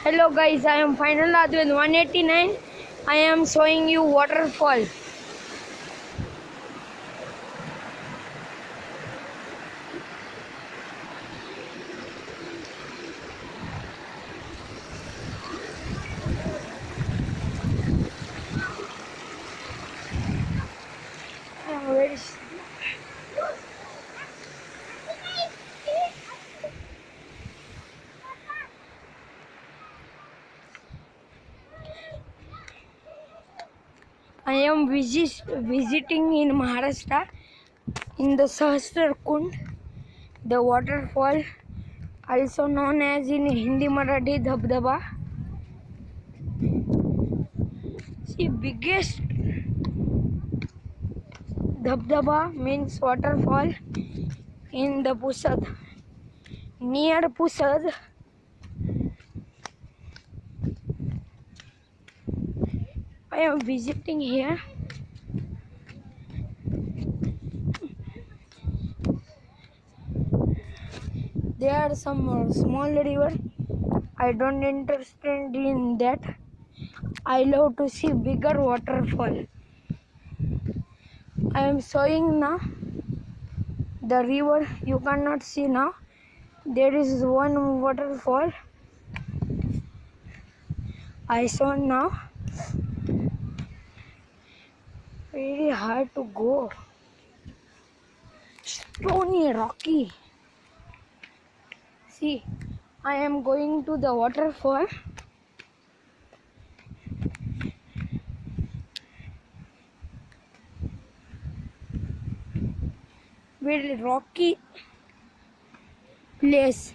Hello guys, I am Final with 189. I am showing you waterfall. I am visiting in Maharashtra in the Sahastra Kund, the waterfall, also known as in Hindi Marathi Dhabdaba. See, biggest Dhabdaba means waterfall in the Pusad, near Pusad. I am visiting here. There are some small river. I don't interested in that. I love to see bigger waterfall. I am showing now the river. You cannot see now. There is one waterfall. I saw now. Very hard to go. Stony, rocky. See, I am going to the waterfall. Very rocky place.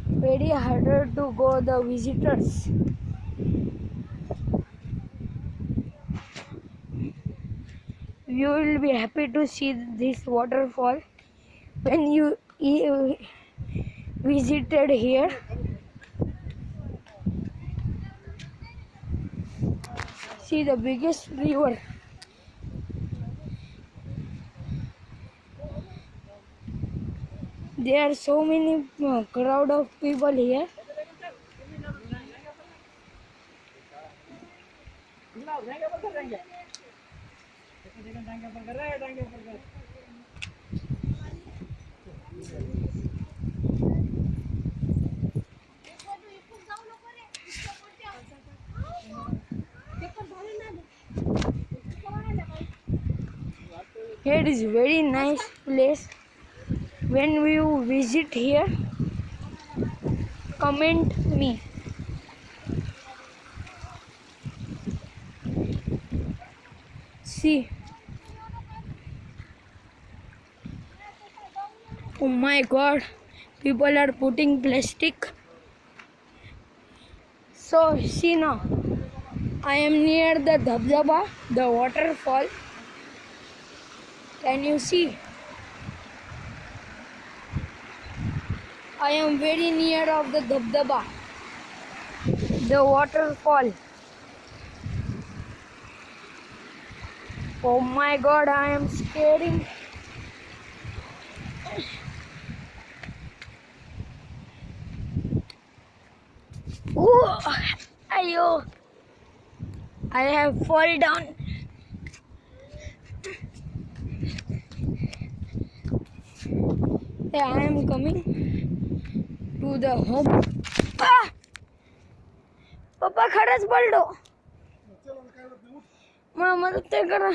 Very harder to go the visitors. You will be happy to see this waterfall when you visited here. See the biggest river. There are so many crowd of people here. Here is very nice place. When you visit here, comment me. See. Oh my God, people are putting plastic. So see now, I am near the Dhabdaba, the waterfall. Can you see? I am very near of the Dhabdaba, the waterfall. Oh my God, I am scaring. Oh, ayo! I have fallen down. Yeah, I am coming to the home. Ah! Papa खरंच पडलो. मला मदत करा.